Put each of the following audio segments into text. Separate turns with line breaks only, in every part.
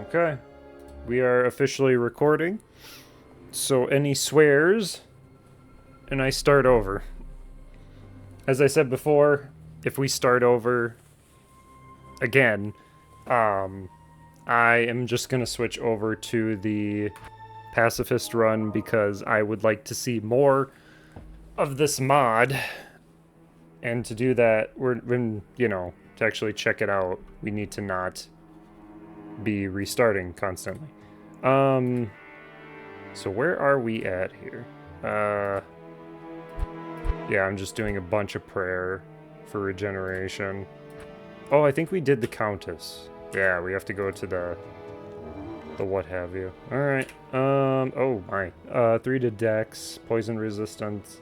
Okay. We are officially recording. So any swears, and I start over. As I said before, if we start over again, I am just going to switch over to the pacifist run because I would like to see more of this mod. And to do that, to actually check it out, we need to not be restarting constantly. So where are we at here? Yeah, I'm just doing a bunch of prayer for regeneration. Oh, I think we did the Countess. Yeah, we have to go to the what have you. Alright, oh my. 3 to Dex, poison resistance.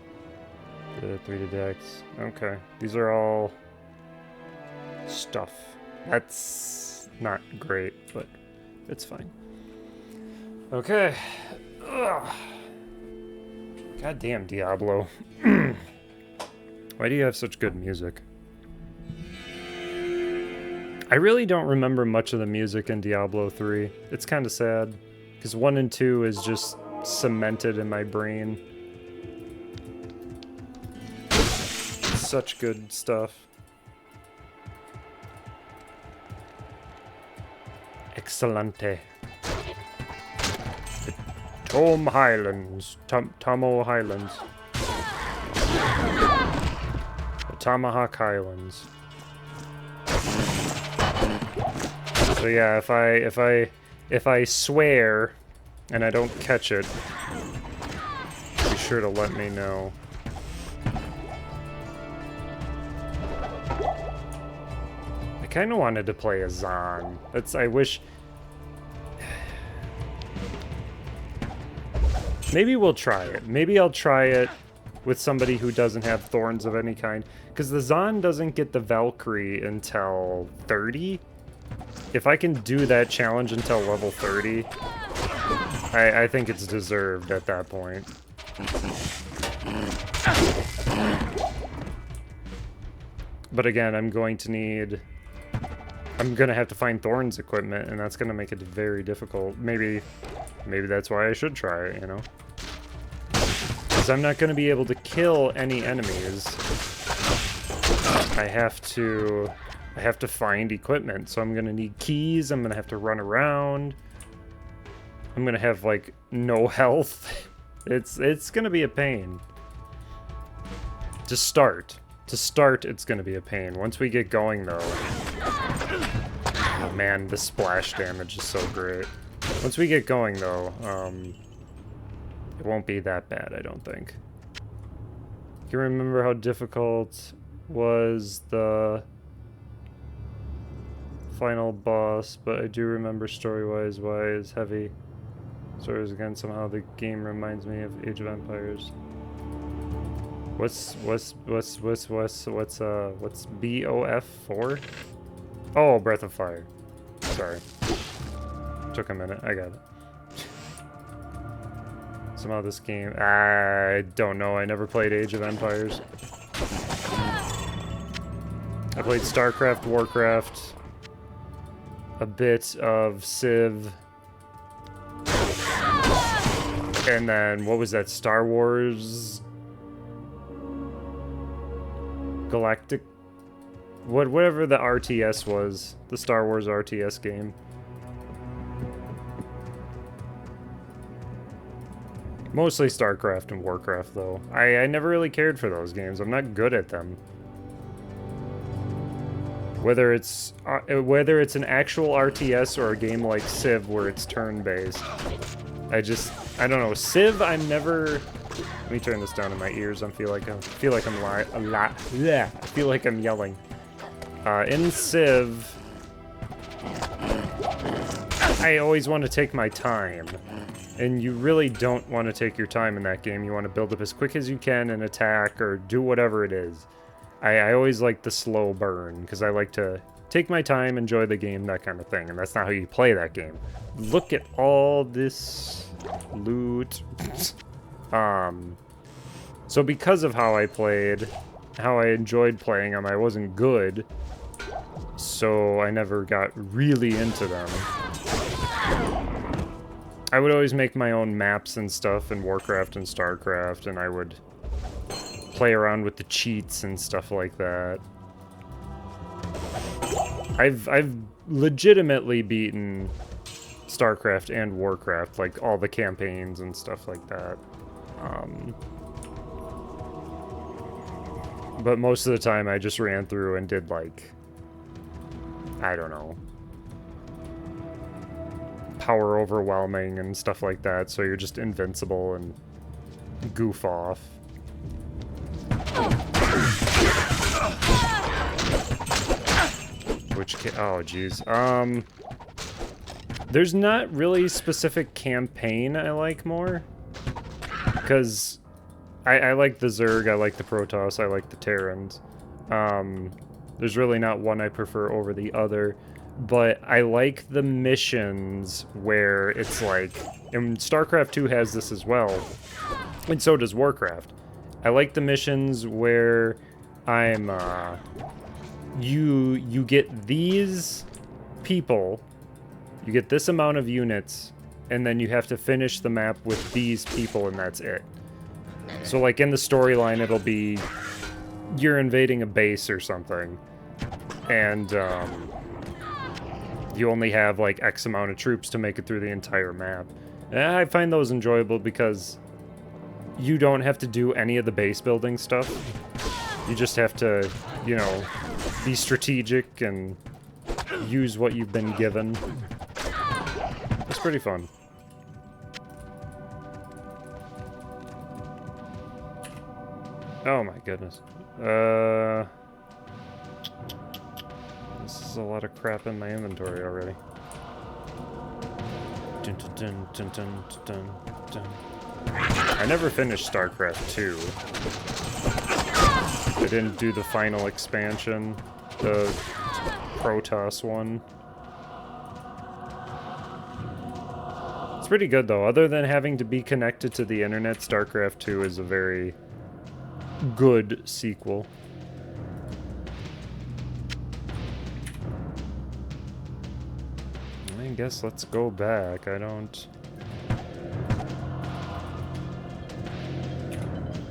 3 to Dex. Okay, these are all stuff. That's not great, but it's fine. Okay. Ugh. Goddamn Diablo. Why do you have such good music? I really don't remember much of the music in Diablo 3. It's kind of sad, because 1 and 2 is just cemented in my brain. Such good stuff. Excellente. Tom Highlands. Tomo Highlands. The Tomahawk Highlands. So yeah, if I swear and I don't catch it, be sure to let me know. I kind of wanted to play a Zon. I wish. Maybe we'll try it. Maybe I'll try it with somebody who doesn't have thorns of any kind. Because the Zon doesn't get the Valkyrie until 30. If I can do that challenge until level 30, I think it's deserved at that point. But again, I'm going to have to find Thorns equipment, and that's going to make it very difficult. Maybe that's why I should try it, you know? Because I'm not going to be able to kill any enemies. I have to find equipment, so I'm going to need keys, I'm going to have to run around. I'm going to have, like, no health. It's going to be a pain. To start, it's going to be a pain. Once we get going, though... Oh man, the splash damage is so great. Once we get going, though, it won't be that bad, I don't think. Can you remember how difficult was the final boss? But I do remember story-wise why it's heavy. Stories again, somehow the game reminds me of Age of Empires. What's BOF 4? Oh, Breath of Fire. Sorry. Took a minute. I got it. Somehow this game... I don't know. I never played Age of Empires. I played StarCraft, Warcraft, a bit of Civ, and then, what was that, Star Wars... Galactic... Whatever the RTS was. The Star Wars RTS game. Mostly StarCraft and Warcraft, though. I never really cared for those games. I'm not good at them. Whether it's an actual RTS or a game like Civ where it's turn-based. I don't know. Civ, I'm never... Let me turn this down in my ears. I feel like I'm yelling. In Civ, I always want to take my time. And you really don't want to take your time in that game. You want to build up as quick as you can and attack or do whatever it is. I always like the slow burn, because I like to take my time, enjoy the game, that kind of thing. And that's not how you play that game. Look at all this loot. So because of how I played, how I enjoyed playing them, I wasn't good. So I never got really into them. I would always make my own maps and stuff in Warcraft and Starcraft, and I would play around with the cheats and stuff like that. I've legitimately beaten Starcraft and Warcraft, like all the campaigns and stuff like that. But most of the time I just ran through and did, like, I don't know, power overwhelming and stuff like that, so you're just invincible and goof off. Oh jeez. There's not really specific campaign I like more, because I like the Zerg, I like the Protoss, I like the Terrans. There's really not one I prefer over the other, but I like the missions where it's like, and StarCraft 2 has this as well, and so does Warcraft. I like the missions where I'm, you get these people, you get this amount of units, and then you have to finish the map with these people, and that's it. So, like, in the storyline, it'll be you're invading a base or something, and you only have, like, X amount of troops to make it through the entire map. And I find those enjoyable because you don't have to do any of the base building stuff. You just have to, you know, be strategic and use what you've been given. It's pretty fun. Oh my goodness. This is a lot of crap in my inventory already. Dun, dun, dun, dun, dun, dun. I never finished StarCraft 2. I didn't do the final expansion, the Protoss one. It's pretty good though. Other than having to be connected to the internet, StarCraft 2 is a very good sequel. I guess let's go back. I don't...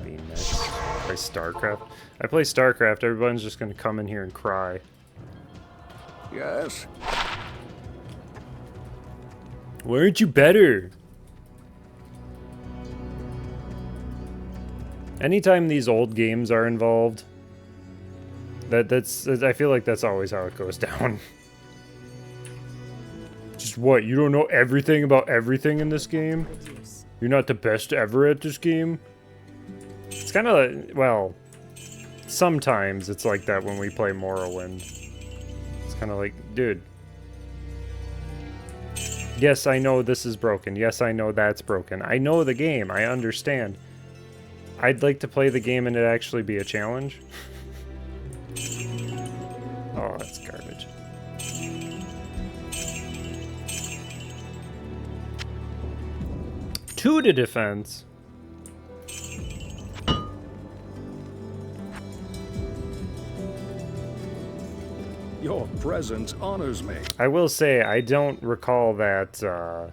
Be next. Play StarCraft. I play StarCraft, everyone's just gonna come in here and cry.
Yes?
Why aren't you better? Anytime these old games are involved, that's I feel like that's always how it goes down. Just what, you don't know everything about everything in this game? You're not the best ever at this game? It's kind of, well, sometimes it's like that when we play Morrowind. It's kind of like, dude. Yes, I know this is broken. Yes, I know that's broken. I know the game. I understand. I'd like to play the game and it actually be a challenge. Oh, that's garbage. Two to defense.
Your presence honors me.
I will say, I don't recall that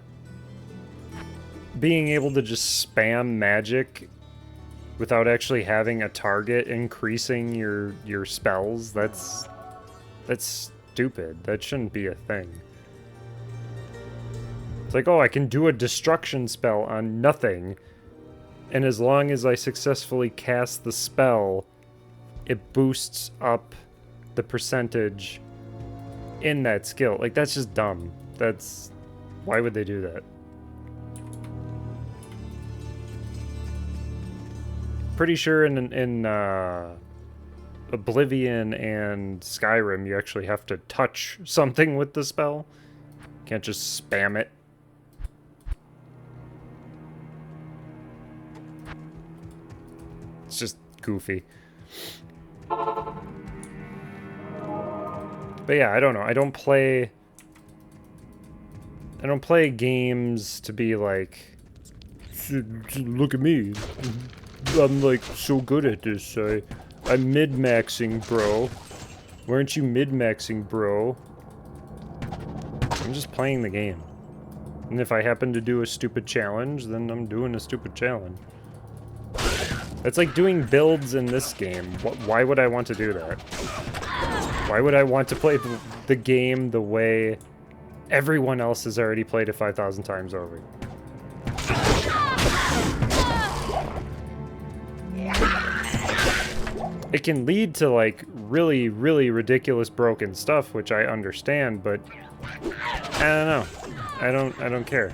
being able to just spam magic without actually having a target increasing your spells. That's stupid. That shouldn't be a thing. It's like, oh, I can do a destruction spell on nothing, and as long as I successfully cast the spell, it boosts up the percentage in that skill. Like, that's just dumb. That's... Why would they do that? Pretty sure in Oblivion and Skyrim, you actually have to touch something with the spell. You can't just spam it. It's just goofy. But yeah, I don't know. I don't play games to be like, look at me. I'm like so good at this. I'm mid-maxing, bro. Why aren't you mid-maxing, bro? I'm just playing the game. And if I happen to do a stupid challenge, then I'm doing a stupid challenge. It's like doing builds in this game. Why would I want to do that? Why would I want to play the game the way everyone else has already played it 5,000 times over? It can lead to like really, really ridiculous broken stuff, which I understand, but I don't know. I don't care.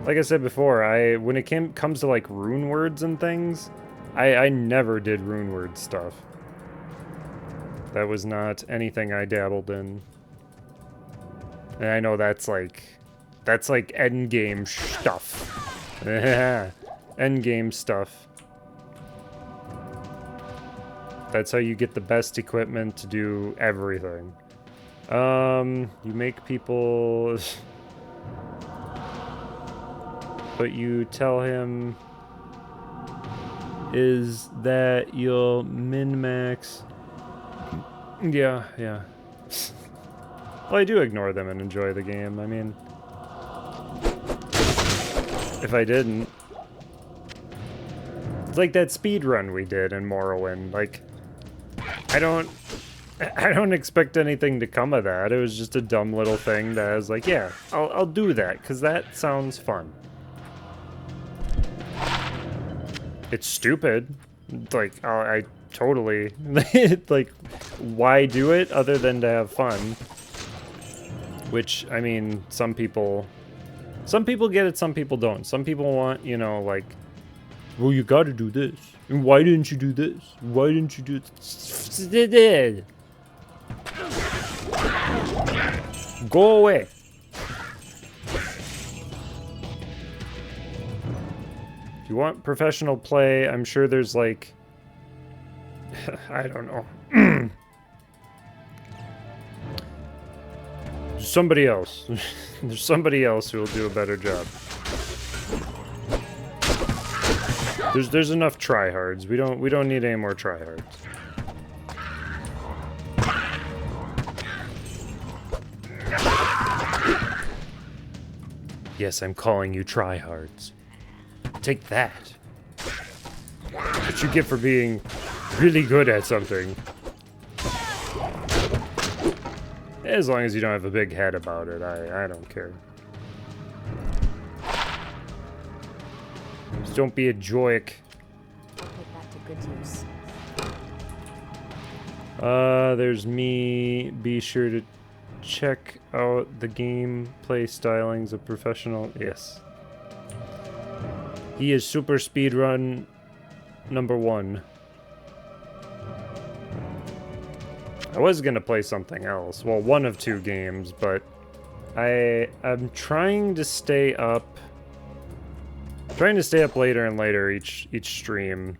Like I said before, when it comes to like rune words and things, I never did rune word stuff. That was not anything I dabbled in. And I know that's like endgame stuff. Yeah, endgame stuff. That's how you get the best equipment to do everything. You make people... But you tell him is that you'll min-max... Yeah. Well, I do ignore them and enjoy the game. I mean... If I didn't... It's like that speed run we did in Morrowind. Like, I don't expect anything to come of that. It was just a dumb little thing that I was like, yeah, I'll do that, because that sounds fun. It's stupid. Like, I totally... like, why do it other than to have fun? Which, I mean, some people get it, some people don't. Some people want, you know, like, well, you gotta do this. And why didn't you do this? Why didn't you do this? Go away. If you want professional play, I'm sure there's like... I don't know. Somebody else. There's somebody else who will do a better job. There's enough tryhards. We don't need any more tryhards. Yes, I'm calling you tryhards. Take that. What you get for being really good at something. As long as you don't have a big head about it, I don't care. Just don't be a joik.
Put that to good use.
There's me. Be sure to check out the gameplay stylings of professional. Yes. He is super speedrun #1. I was gonna play something else. Well, one of 2 games, but I'm trying to stay up. Trying to stay up later and later each stream.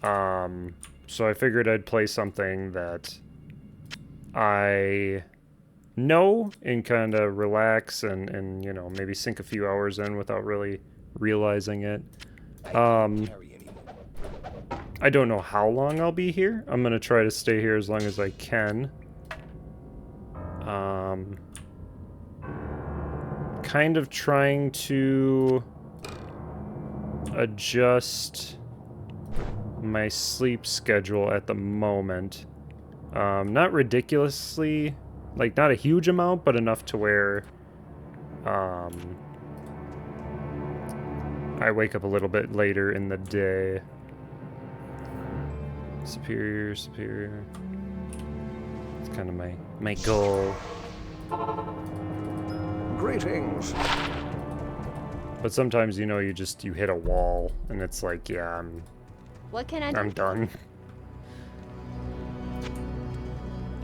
So I figured I'd play something that I know and kind of relax and you know, maybe sink a few hours in without really realizing it. I don't know how long I'll be here. I'm gonna try to stay here as long as I can. Kind of trying to adjust my sleep schedule at the moment. Not ridiculously, like not a huge amount, but enough to where I wake up a little bit later in the day. Superior. It's kind of my goal.
Greetings.
But sometimes, you know, you hit a wall, and it's like, yeah,
What can I do?
I'm done.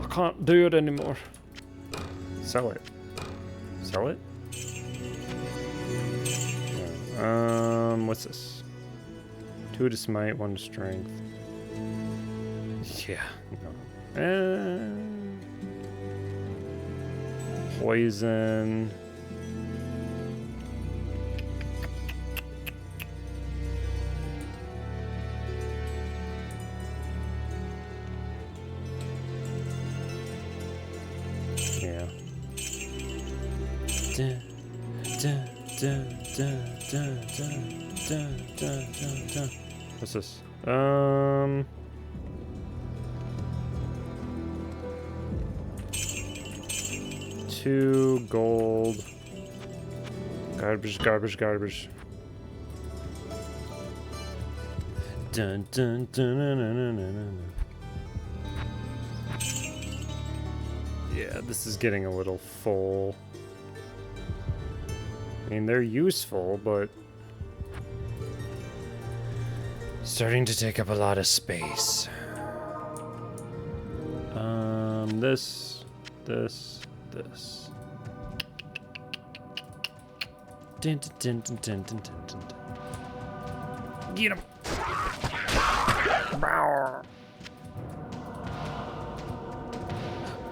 I can't do it anymore. Sell it. Sell it? Yeah. What's this? 2 to smite, 1 to strength. Yeah, no. Poison. Yeah. Dun, dun, dun, dun, dun, dun, dun, dun, dun, dun. What's this? 2 gold. Garbage, garbage, garbage. Dun, dun, dun, dun, dun, dun, dun, dun. Yeah, this is getting a little full. I mean, they're useful, but starting to take up a lot of space. This. Dun, dun, dun, dun, dun, dun, dun, dun. Get him! Bow.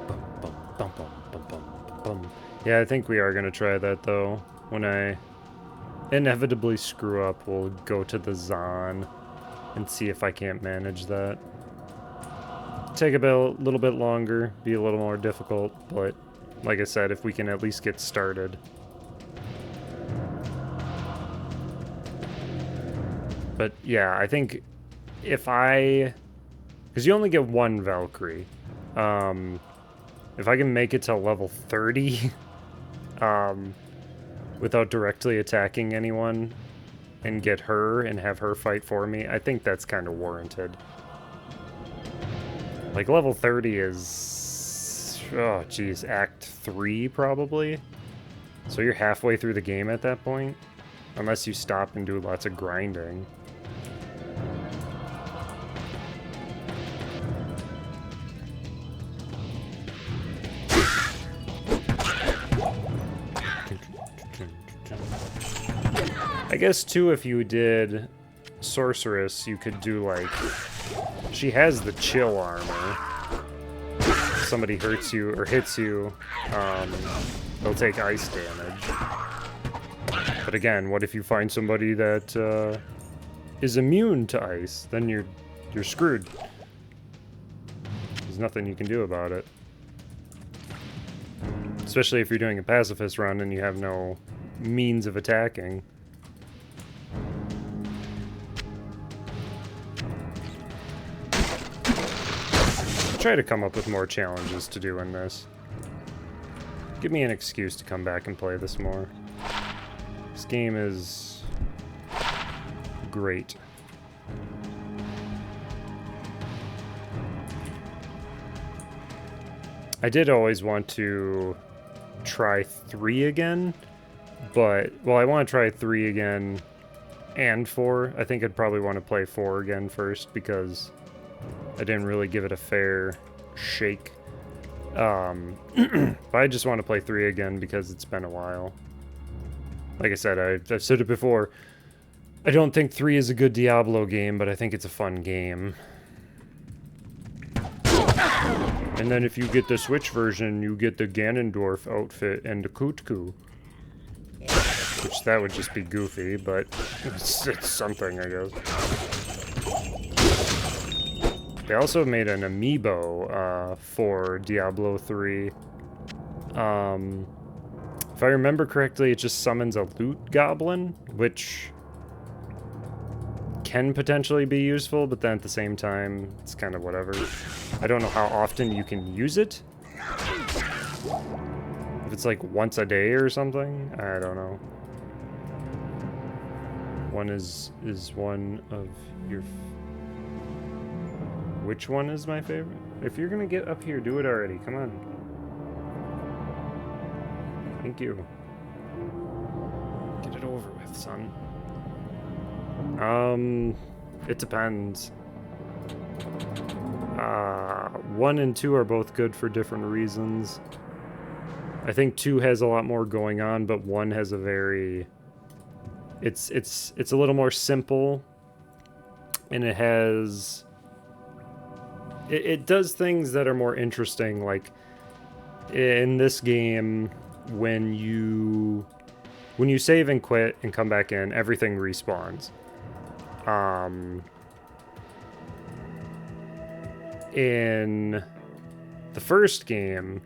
Bum, bum, bum, bum, bum, bum, bum. Yeah, I think we are gonna try that though. When I inevitably screw up, we'll go to the Zon and see if I can't manage that. Take a little bit longer, be a little more difficult, but like I said, if we can at least get started. But yeah, I think if because you only get 1 Valkyrie. If I can make it to level 30, without directly attacking anyone and get her and have her fight for me, I think that's kind of warranted. Like, level 30 is, oh geez, Act 3 probably? So you're halfway through the game at that point? Unless you stop and do lots of grinding. I guess too, if you did Sorceress, you could do like, she has the chill armor. If somebody hurts you or hits you, they'll take ice damage. But again, what if you find somebody that is immune to ice? Then you're screwed. There's nothing you can do about it. Especially if you're doing a pacifist run and you have no means of attacking. Try to come up with more challenges to do in this. Give me an excuse to come back and play this more. This game is great. I did always want to try 3 again, but, well, I want to try 3 again and 4. I think I'd probably want to play 4 again first because I didn't really give it a fair shake. But I just want to play 3 again because it's been a while. Like I said, I've said it before. I don't think 3 is a good Diablo game, but I think it's a fun game. And then if you get the Switch version, you get the Ganondorf outfit and the Kutku. Which that would just be goofy, but it's something, I guess. They also made an amiibo for Diablo 3. If I remember correctly, it just summons a loot goblin, which can potentially be useful, but then at the same time, it's kind of whatever. I don't know how often you can use it. If it's like once a day or something, I don't know. One is one of your... Which one is my favorite? If you're gonna get up here, do it already. Come on. Thank you. Get it over with, son. It depends. 1 and 2 are both good for different reasons. I think 2 has a lot more going on, but 1 has a very... It's a little more simple, and it has... It does things that are more interesting, like in this game, when you save and quit and come back in, everything respawns. In the first game,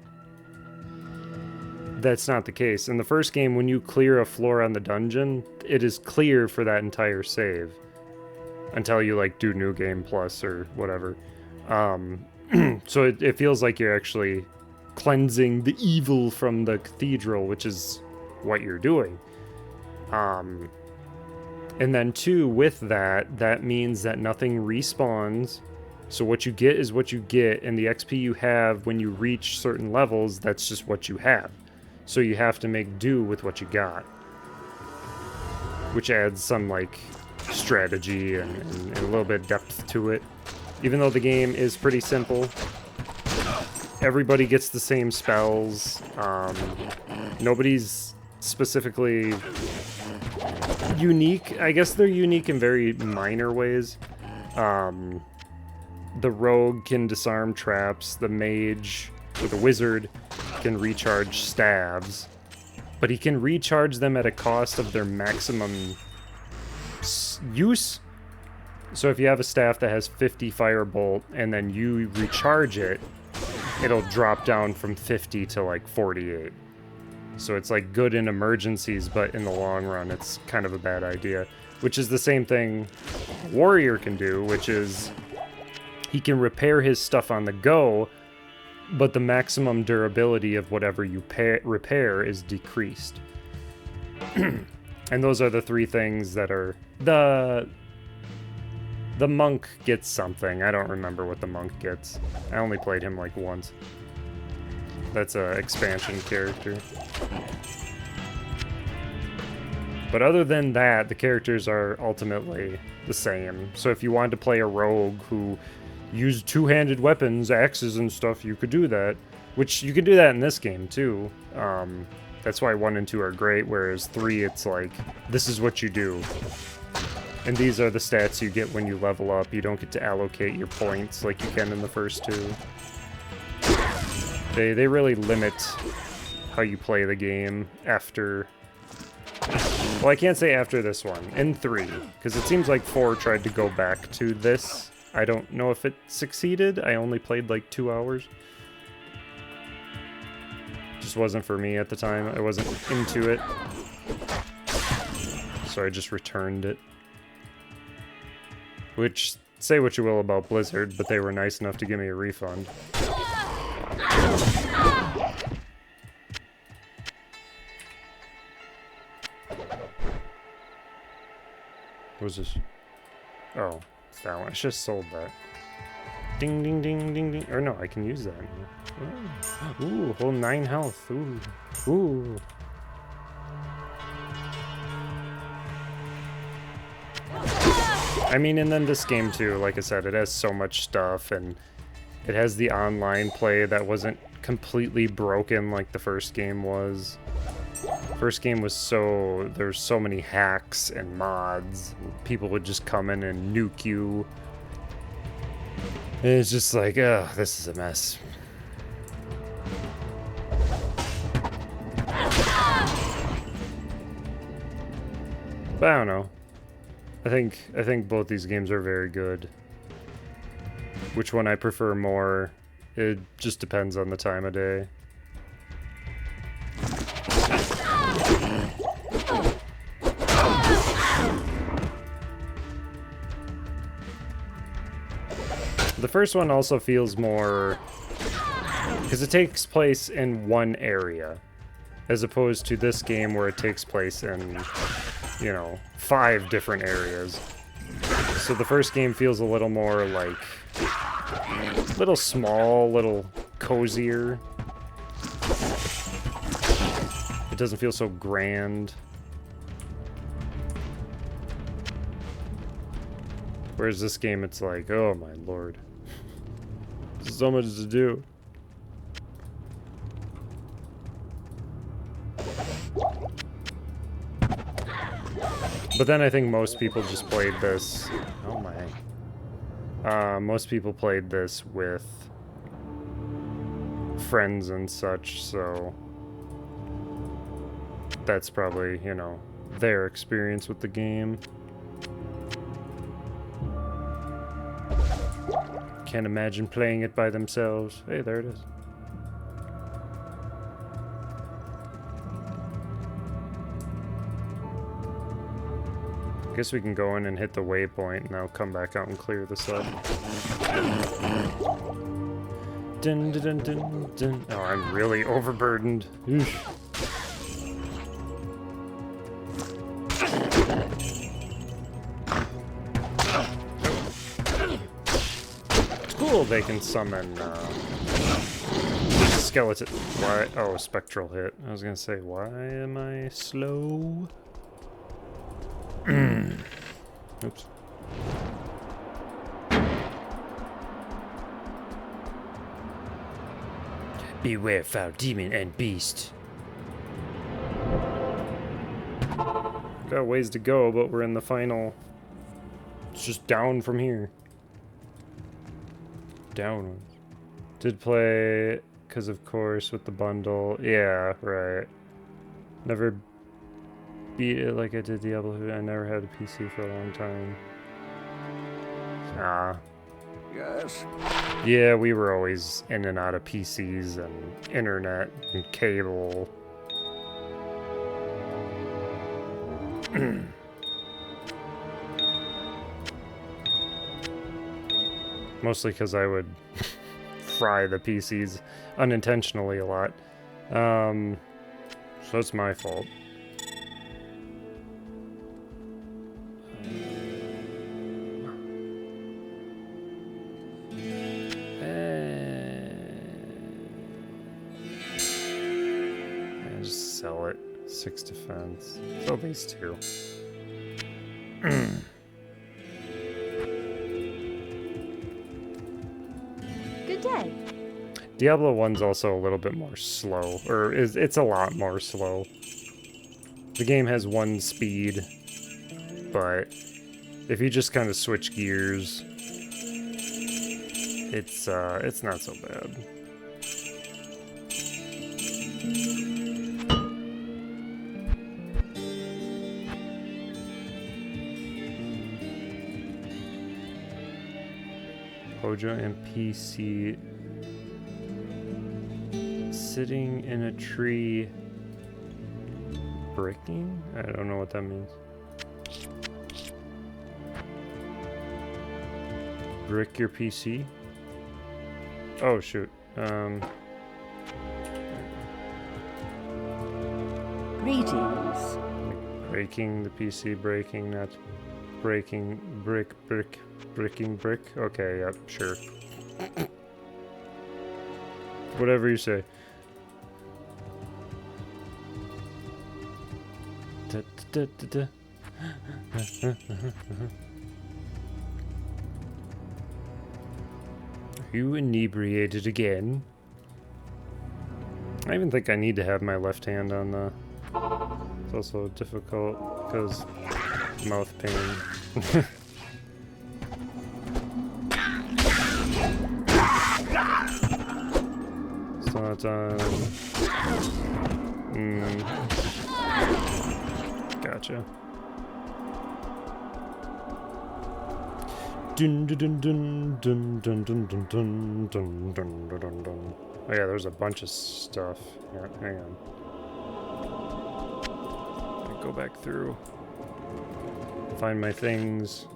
that's not the case. In the first game, when you clear a floor on the dungeon, it is clear for that entire save. Until you, like, do New Game Plus or whatever. So it feels like you're actually cleansing the evil from the cathedral, which is what you're doing. And then, too, with that, that means that nothing respawns. So what you get is what you get, and the XP you have when you reach certain levels, that's just what you have. So you have to make do with what you got. Which adds some, like, strategy and a little bit of depth to it. Even though the game is pretty simple, everybody gets the same spells. Nobody's specifically unique. I guess they're unique in very minor ways. The rogue can disarm traps. The mage, or the wizard, can recharge staves. But he can recharge them at a cost of their maximum use. So if you have a staff that has 50 firebolt and then you recharge it, it'll drop down from 50 to like 48. So it's like good in emergencies, but in the long run it's kind of a bad idea. Which is the same thing Warrior can do, which is he can repair his stuff on the go, but the maximum durability of whatever you repair is decreased. And those are the three things that are... The monk gets something. I don't remember what the monk gets. I only played him like once. That's an expansion character. But other than that, the characters are ultimately the same. So if you wanted to play a rogue who used two-handed weapons, axes and stuff, you could do that. Which you can do that in this game too. That's why 1 and 2 are great, whereas 3 it's like, this is what you do. And these are the stats you get when you level up. You don't get to allocate your points like you can in the first 2. They really limit how you play the game after... Well, I can't say after this one. In 3. Because it seems like 4 tried to go back to this. I don't know if it succeeded. I only played like 2 hours. Just wasn't for me at the time. I wasn't into it. So I just returned it. Which, say what you will about Blizzard, but they were nice enough to give me a refund. What was this? Oh, it's that one. I should have sold that. Ding, ding, ding, ding, ding. Or no, I can use that now. Ooh, whole 9 health. Ooh. Ooh. I mean, and then this game too, like I said, it has so much stuff, and it has the online play that wasn't completely broken like the first game was. First game was there's so many hacks and mods. People would just come in and nuke you. And it's just like, ugh, this is a mess. But I don't know. I think both these games are very good. Which one I prefer more, it just depends on the time of day. The first one also feels more... because it takes place in one area. As opposed to this game where it takes place in, you know, 5 different areas. So the first game feels a little more like... little small, little cozier. It doesn't feel so grand. Whereas this game, it's like, oh my lord. There's so much to do. But then I think most people just played this... oh my. Most people played this with friends and such, so... that's probably, you know, their experience with the game. Can't imagine playing it by themselves. Hey, there it is. I guess we can go in and hit the waypoint, and I'll come back out and clear this up. Dun, dun, dun, dun, dun. Oh, I'm really overburdened. Oof. It's cool they can summon skeleton. Why? Oh, spectral hit. I was gonna say, why am I slow? Oops. Beware, foul demon and beast. Got ways to go, but we're in the final. It's just down from here. Down. Did play, because of course, with the bundle. Yeah, right. Never beat it like I did Diablo. I never had a PC for a long time. Ah.
Yes.
Yeah, we were always in and out of PCs and internet and cable. Mostly because I would fry the PCs unintentionally a lot. So it's my fault. Just sell it. 6 defense. Sell these two.
Good day.
Diablo 1's also a little bit more slow, or it's a lot more slow. The game has 1 speed, but if you just kind of switch gears, it's not so bad. Hojo and PC sitting in a tree breaking? I don't know what that means. Brick your PC? Oh shoot.
Greetings.
Like breaking the PC, breaking, not breaking bricking brick. Okay, yep, sure. Whatever you say. Da, da, da, da. Are you inebriated again? I even think I need to have my left hand on the... It's also difficult because mouth pain. So it's on... Gotcha. Dun dun dun dun dun dun dun dun dun dun dun dun dun. Oh yeah, there's a bunch of stuff. Here, hang on. Go back through. Find my things.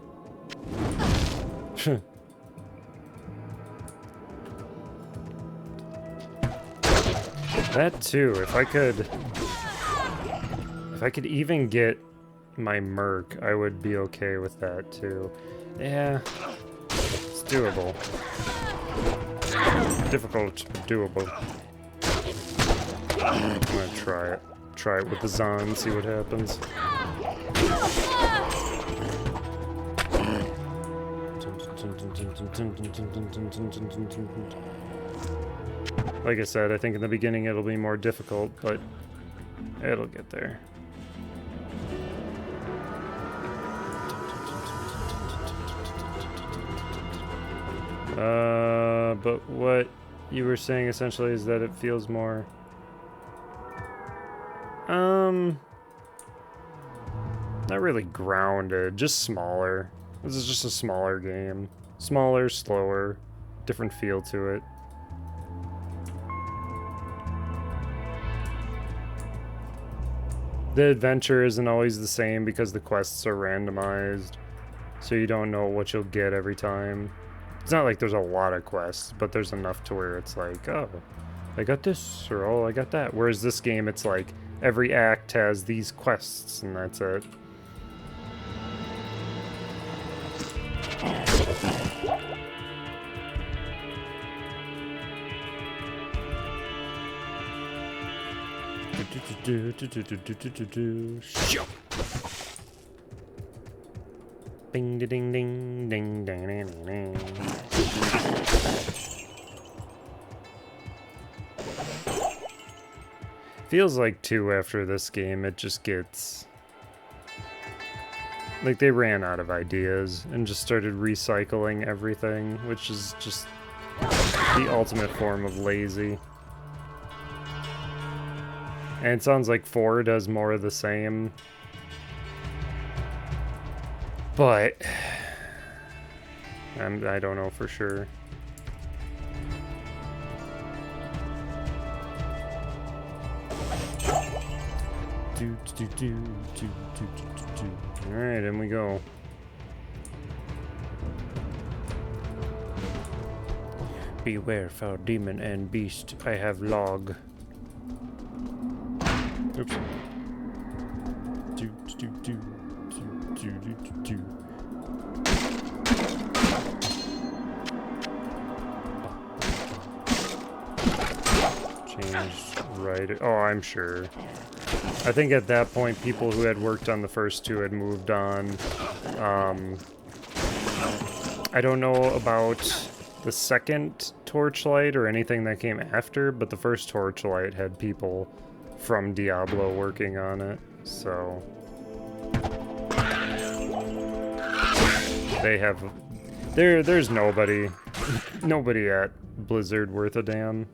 That too, if I could even get my merc, I would be okay with that too. Yeah, it's doable. Difficult, doable. I'm gonna try it. Try it with the Zon, see what happens. Like I said, I think in the beginning it'll be more difficult, but it'll get there. But what you were saying essentially is that it feels more... Not really grounded, just smaller. This is just a smaller game. Smaller, slower, different feel to it. The adventure isn't always the same because the quests are randomized, so you don't know what you'll get every time. It's not like there's a lot of quests, but there's enough to where it's like, oh, I got this, or oh, I got that. Whereas this game, it's like every act has these quests, and that's it. Bing ding ding ding ding ding ding ding. Feels like too after this game it just gets like they ran out of ideas and just started recycling everything, which is just the ultimate form of lazy. And it sounds like 4 does more of the same. But I don't know for sure. Alright, in we go. Beware, foul demon and beast, I have log. Oops. Changed right. Oh, I'm sure. I think at that point, people who had worked on the first 2 had moved on. I don't know about the second Torchlight or anything that came after, but the first Torchlight had people from Diablo working on it, so they have there's nobody at Blizzard worth a damn.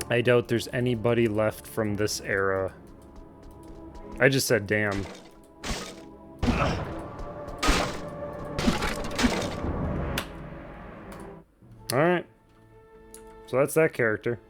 I doubt there's anybody left from this era. I just said damn. Alright. So that's that character.